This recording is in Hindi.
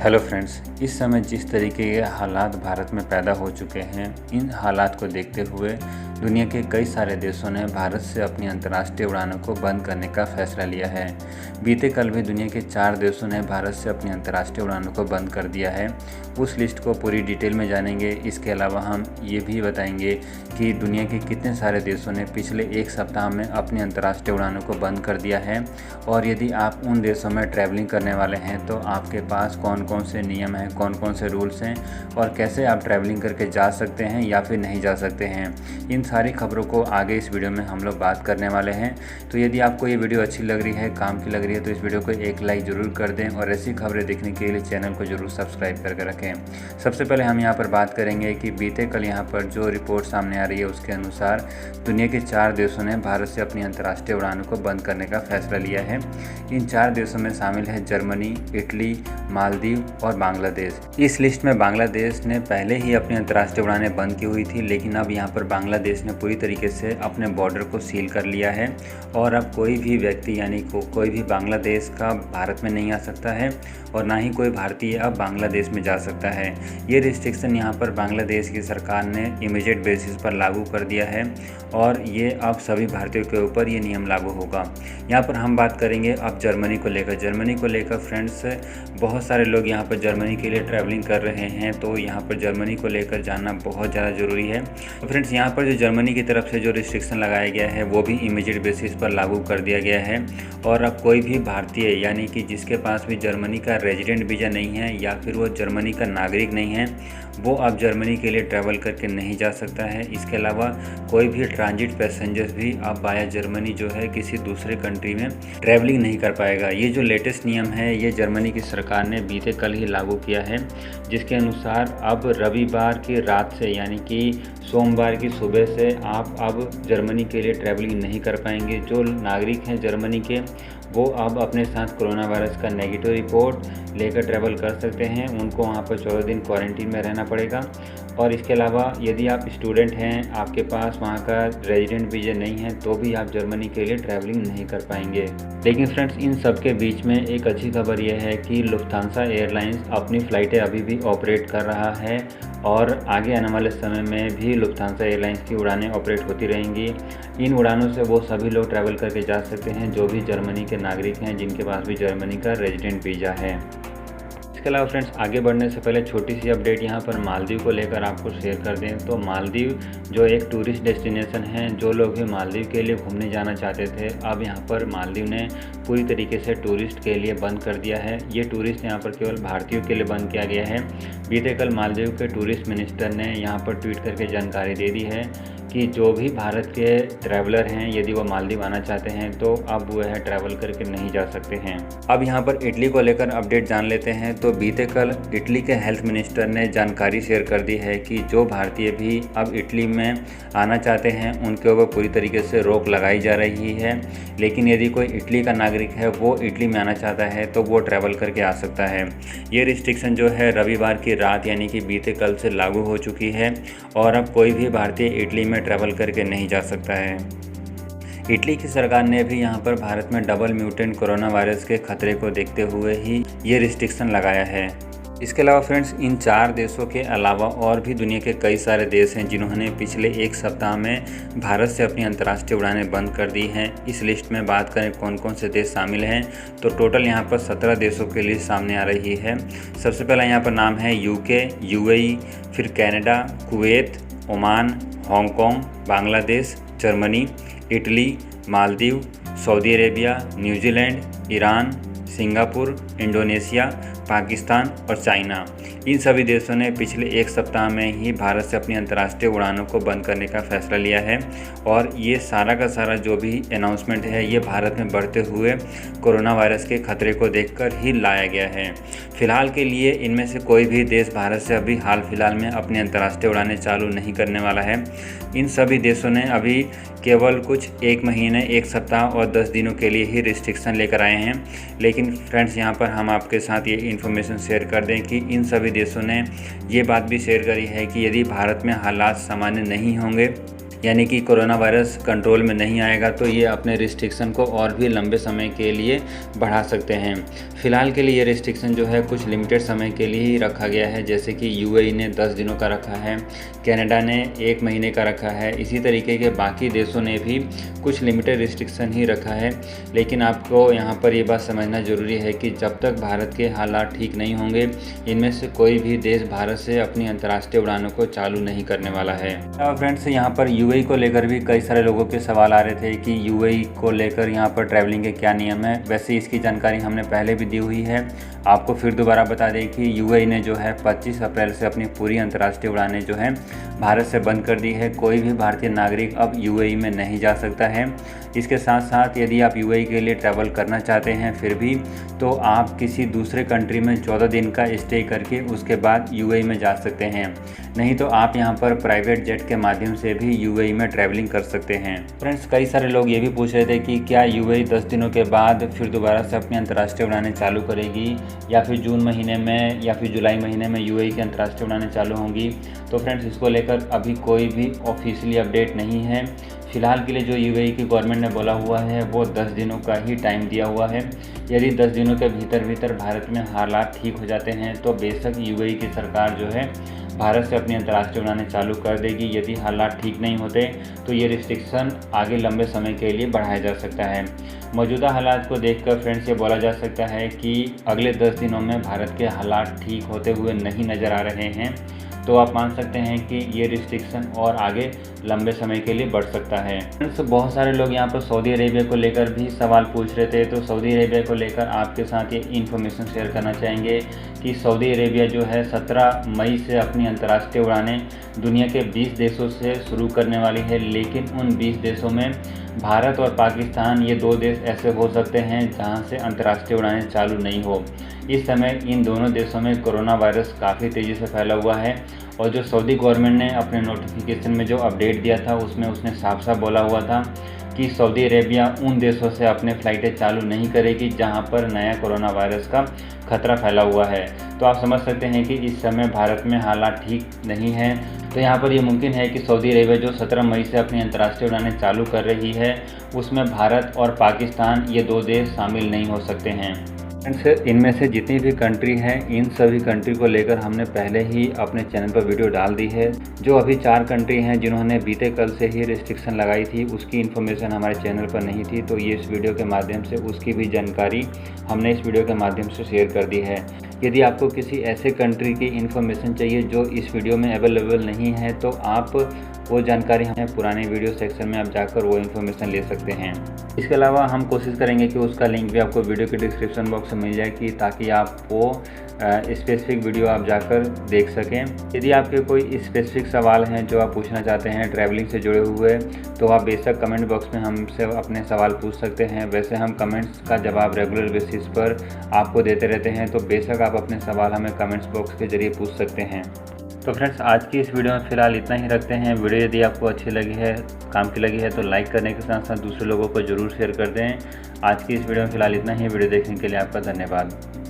हेलो फ्रेंड्स, इस समय जिस तरीके के हालात भारत में पैदा हो चुके हैं, इन हालात को देखते हुए दुनिया के कई सारे देशों ने भारत से अपनी अंतर्राष्ट्रीय उड़ानों को बंद करने का फैसला लिया है। बीते कल भी दुनिया के 4 देशों ने भारत से अपनी अंतर्राष्ट्रीय उड़ानों को बंद कर दिया है। उस लिस्ट को पूरी डिटेल में जानेंगे। इसके अलावा हम ये भी बताएंगे कि दुनिया के कितने सारे देशों ने पिछले एक सप्ताह में अपनी अंतर्राष्ट्रीय उड़ानों को बंद कर दिया है, और यदि आप उन देशों में ट्रैवलिंग करने वाले हैं तो आपके पास कौन कौन से नियम हैं, कौन कौन से रूल्स हैं और कैसे आप ट्रैवलिंग करके जा सकते हैं या फिर नहीं जा सकते हैं। इन सारी खबरों को आगे इस वीडियो में हम लोग बात करने वाले हैं। तो यदि आपको ये वीडियो अच्छी लग रही है, काम की लग रही है, तो इस वीडियो को एक लाइक ज़रूर कर दें और ऐसी खबरें देखने के लिए चैनल को ज़रूर सब्सक्राइब करके रखें। सबसे पहले हम यहाँ पर बात करेंगे कि बीते कल यहाँ पर जो रिपोर्ट सामने आ रही है उसके अनुसार दुनिया के 4 देशों ने भारत से अपनी अंतर्राष्ट्रीय उड़ानों को बंद करने का फैसला लिया है। इन 4 देशों में शामिल है जर्मनी, इटली, मालदीव और बांग्लादेश। इस लिस्ट में बांग्लादेश ने पहले ही अपनी अंतर्राष्ट्रीय उड़ानें बंद की हुई थी, लेकिन अब यहाँ पर बांग्लादेश ने पूरी तरीके से अपने बॉर्डर को सील कर लिया है और अब कोई भी व्यक्ति यानी कोई भी बांग्लादेश का भारत में नहीं आ सकता है और ना ही कोई भारतीय अब बांग्लादेश में जा सकता है। ये रिस्ट्रिक्शन यहाँ पर बांग्लादेश की सरकार ने इमीडिएट बेसिस पर लागू कर दिया है और ये अब सभी भारतीयों के ऊपर ये नियम लागू होगा। यहाँ पर हम बात करेंगे अब जर्मनी को लेकर फ्रेंड्स, बहुत सारे लोग यहाँ पर जर्मनी के लिए ट्रैवलिंग कर रहे हैं, तो यहाँ पर जर्मनी को लेकर जानना बहुत ज़्यादा ज़रूरी है। तो फ्रेंड्स, यहाँ पर जो जर्मनी की तरफ से जो रिस्ट्रिक्शन लगाया गया है वो भी इमीडिएट बेसिस पर लागू कर दिया गया है और अब कोई भी भारतीय यानी कि जिसके पास भी जर्मनी का रेजिडेंट वीज़ा नहीं है या फिर वो जर्मनी का नागरिक नहीं है, वो अब जर्मनी के लिए ट्रैवल करके नहीं जा सकता है। इसके अलावा कोई भी ट्रांजिट पैसेंजर्स भी अब बाया जर्मनी जो है किसी दूसरे कंट्री में ट्रैवलिंग नहीं कर पाएगा। ये जो लेटेस्ट नियम है ये जर्मनी की सरकार ने बीते कल ही लागू किया है, जिसके अनुसार अब रविवार की रात से यानी कि सोमवार की सुबह से आप अब जर्मनी के लिए ट्रैवलिंग नहीं कर पाएंगे। जो नागरिक हैं जर्मनी के वो अब अपने साथ कोरोना वायरस का नेगेटिव रिपोर्ट लेकर ट्रैवल कर सकते हैं। उनको वहाँ पर 14 दिन क्वारंटीन में रहना पड़ेगा। और इसके अलावा यदि आप स्टूडेंट हैं, आपके पास वहाँ का रेजिडेंट वीज़ा नहीं है, तो भी आप जर्मनी के लिए ट्रैवलिंग नहीं कर पाएंगे। लेकिन फ्रेंड्स, इन सब के बीच में एक अच्छी खबर यह है कि लुफ्थांसा एयरलाइंस अपनी फ़्लाइटें अभी भी ऑपरेट कर रहा है और आगे आने वाले समय में भी लुफ्थांसा एयरलाइंस की उड़ानें ऑपरेट होती रहेंगी। इन उड़ानों से वो सभी लोग ट्रैवल करके जा सकते हैं जो भी जर्मनी के नागरिक हैं, जिनके पास भी जर्मनी का रेजिडेंट वीज़ा है। इसके अलावा फ्रेंड्स, आगे बढ़ने से पहले छोटी सी अपडेट यहाँ पर मालदीव को लेकर आपको शेयर कर दें। तो मालदीव जो एक टूरिस्ट डेस्टिनेशन है, जो लोग भी मालदीव के लिए घूमने जाना चाहते थे, अब यहाँ पर मालदीव ने पूरी तरीके से टूरिस्ट के लिए बंद कर दिया है। ये टूरिस्ट यहाँ पर केवल भारतीयों के लिए बंद किया गया है। बीते कल मालदीव के टूरिस्ट मिनिस्टर ने यहाँ पर ट्वीट करके जानकारी दे दी है कि जो भी भारत के ट्रैवलर हैं, यदि वो मालदीव आना चाहते हैं तो अब वो है ट्रैवल करके नहीं जा सकते हैं। अब यहाँ पर इटली को लेकर अपडेट जान लेते हैं। तो बीते कल इटली के हेल्थ मिनिस्टर ने जानकारी शेयर कर दी है कि जो भारतीय भी अब इटली में आना चाहते हैं उनके ऊपर पूरी तरीके से रोक लगाई जा रही है। लेकिन यदि कोई इटली का नागरिक है वो इटली में आना चाहता है तो वो ट्रैवल करके आ सकता है। ये रिस्ट्रिक्शन जो है रविवार की रात यानी कि बीते कल से लागू हो चुकी है और अब कोई भी भारतीय इटली में ट्रैवल करके नहीं जा सकता है। इटली की सरकार ने भी यहाँ पर भारत में डबल म्यूटेंट कोरोना वायरस के खतरे को देखते हुए ही ये रिस्ट्रिक्शन लगाया है। इसके अलावा फ्रेंड्स, इन 4 देशों के अलावा और भी दुनिया के कई सारे देश हैं जिन्होंने पिछले एक सप्ताह में भारत से अपनी अंतर्राष्ट्रीय उड़ानें बंद कर दी हैं। इस लिस्ट में बात करें कौन कौन से देश शामिल हैं, तो टोटल यहाँ पर 17 देशों की लिस्ट सामने आ रही है। सबसे पहला यहाँ पर नाम है यूके, यूएई, फिर Canada, Kuwait, Oman, Hong Kong, Bangladesh, Germany, Italy, Maldives, Saudi Arabia, New Zealand, Iran, Singapore, Indonesia, Pakistan और चाइना। इन सभी देशों ने पिछले एक सप्ताह में ही भारत से अपनी अंतर्राष्ट्रीय उड़ानों को बंद करने का फैसला लिया है और ये सारा का सारा जो भी अनाउंसमेंट है ये भारत में बढ़ते हुए कोरोना वायरस के खतरे को देखकर ही लाया गया है। फिलहाल के लिए इनमें से कोई भी देश भारत से अभी हाल फिलहाल में अपनी अंतर्राष्ट्रीय उड़ानें चालू नहीं करने वाला है। इन सभी देशों ने अभी केवल कुछ 1 महीने, 1 सप्ताह और 10 दिनों के लिए ही रिस्ट्रिक्शन लेकर आए हैं। लेकिन फ्रेंड्स, यहाँ पर हम आपके साथ ये इन्फॉर्मेशन शेयर कर दें कि इन सभी देशों ने ये बात भी शेयर करी है कि यदि भारत में हालात सामान्य नहीं होंगे यानी कि कोरोना वायरस कंट्रोल में नहीं आएगा तो ये अपने रिस्ट्रिक्शन को और भी लंबे समय के लिए बढ़ा सकते हैं। फ़िलहाल के लिए ये रिस्ट्रिक्शन जो है कुछ लिमिटेड समय के लिए ही रखा गया है, जैसे कि यूएई ने 10 दिनों का रखा है, कनाडा ने 1 महीने का रखा है। इसी तरीके के बाकी देशों ने भी कुछ लिमिटेड रिस्ट्रिक्शन ही रखा है। लेकिन आपको यहाँ पर ये बात समझना ज़रूरी है कि जब तक भारत के हालात ठीक नहीं होंगे, इनमें से कोई भी देश भारत से अपनी अंतर्राष्ट्रीय उड़ानों को चालू नहीं करने वाला है। फ्रेंड्स, यहाँ पर यूएई को लेकर भी कई सारे लोगों के सवाल आ रहे थे कि यूएई को लेकर यहाँ पर ट्रैवलिंग के क्या नियम है। वैसे इसकी जानकारी हमने पहले भी दी हुई है। आपको फिर दोबारा बता दें कि यूएई ने जो है 25 अप्रैल से अपनी पूरी अंतर्राष्ट्रीय उड़ानें जो हैं भारत से बंद कर दी है। कोई भी भारतीय नागरिक अब यूएई में नहीं जा सकता है। इसके साथ साथ यदि आप यूएई के लिए ट्रैवल करना चाहते हैं फिर भी, तो आप किसी दूसरे कंट्री में 14 दिन का स्टे करके उसके बाद यूएई में जा सकते हैं। नहीं तो आप यहां पर प्राइवेट जेट के माध्यम से भी यूएई में ट्रैवलिंग कर सकते हैं। फ्रेंड्स, कई सारे लोग ये भी पूछ रहे थे कि क्या यूएई 10 दिनों के बाद फिर दोबारा से अपनी अंतर्राष्ट्रीय उड़ानें चालू करेगी, या फिर जून महीने में या फिर जुलाई महीने में यूएई की अंतर्राष्ट्रीय उड़ानें चालू होंगी। तो फ्रेंड्स, इसको लेकर अभी कोई भी ऑफिशियली अपडेट नहीं है। फ़िलहाल के लिए जो यूएई की गवर्नमेंट ने बोला हुआ है वो 10 दिनों का ही टाइम दिया हुआ है। यदि 10 दिनों के भीतर भारत में हालात ठीक हो जाते हैं तो बेशक यूएई की सरकार जो है भारत से अपनी अंतर्राष्ट्रीय उड़ानें चालू कर देगी। यदि हालात ठीक नहीं होते तो ये रिस्ट्रिक्शन आगे लंबे समय के लिए बढ़ाया जा सकता है। मौजूदा हालात को देखकर फ्रेंड्स ये बोला जा सकता है कि अगले 10 दिनों में भारत के हालात ठीक होते हुए नहीं नज़र आ रहे हैं। तो आप मान सकते हैं कि ये रिस्ट्रिक्शन और आगे लंबे समय के लिए बढ़ सकता है। फ्रेंड्स, बहुत सारे लोग यहाँ पर सऊदी अरेबिया को लेकर भी सवाल पूछ रहे थे। तो सऊदी अरेबिया को लेकर आपके साथ ये इन्फॉर्मेशन शेयर करना चाहेंगे कि सऊदी अरेबिया जो है 17 मई से अपनी अंतर्राष्ट्रीय उड़ानें दुनिया के 20 देशों से शुरू करने वाली है। लेकिन उन 20 देशों में भारत और पाकिस्तान, ये 2 देश ऐसे हो सकते हैं जहां से अंतर्राष्ट्रीय उड़ानें चालू नहीं हो। इस समय इन दोनों देशों में कोरोना वायरस काफ़ी तेज़ी से फैला हुआ है, और जो सऊदी गवर्नमेंट ने अपने नोटिफिकेशन में जो अपडेट दिया था उसमें उसने साफ साफ बोला हुआ था कि सऊदी अरेबिया उन देशों से अपने फ़्लाइटें चालू नहीं करेगी जहां पर नया कोरोना वायरस का खतरा फैला हुआ है। तो आप समझ सकते हैं कि इस समय भारत में हालात ठीक नहीं हैं। तो यहाँ पर ये मुमकिन है कि सऊदी अरेबिया जो 17 मई से अपनी अंतर्राष्ट्रीय उड़ानें चालू कर रही है उसमें भारत और पाकिस्तान, ये 2 देश शामिल नहीं हो सकते हैं। फ्रेंड्स, इनमें से जितनी भी कंट्री हैं इन सभी कंट्री को लेकर हमने पहले ही अपने चैनल पर वीडियो डाल दी है। जो अभी 4 कंट्री हैं जिन्होंने बीते कल से ही रिस्ट्रिक्शन लगाई थी, उसकी इन्फॉर्मेशन हमारे चैनल पर नहीं थी, तो ये इस वीडियो के माध्यम से उसकी भी जानकारी हमने इस वीडियो के माध्यम से शेयर कर दी है। यदि आपको किसी ऐसे कंट्री की इन्फॉर्मेशन चाहिए जो इस वीडियो में अवेलेबल नहीं है तो आप वो जानकारी हमें पुराने वीडियो सेक्शन में आप जाकर वो इन्फॉर्मेशन ले सकते हैं। इसके अलावा हम कोशिश करेंगे कि उसका लिंक भी आपको वीडियो के डिस्क्रिप्शन बॉक्स में मिल जाए कि ताकि आप वो स्पेसिफिक वीडियो आप जाकर देख सकें। यदि आपके कोई स्पेसिफिक सवाल हैं जो आप पूछना चाहते हैं ट्रैवलिंग से जुड़े हुए, तो आप बेशक कमेंट बॉक्स में हमसे अपने सवाल पूछ सकते हैं। वैसे हम कमेंट्स का जवाब रेगुलर बेसिस पर आपको देते रहते हैं, तो बेशक आप अपने सवाल हमें कमेंट्स बॉक्स के जरिए पूछ सकते हैं। तो फ्रेंड्स, आज की इस वीडियो में फ़िलहाल इतना ही रखते हैं। वीडियो यदि आपको अच्छी लगी है, काम की लगी है, तो लाइक करने के साथ साथ दूसरे लोगों को ज़रूर शेयर कर दें। आज की इस वीडियो में फ़िलहाल इतना ही। वीडियो देखने के लिए आपका धन्यवाद।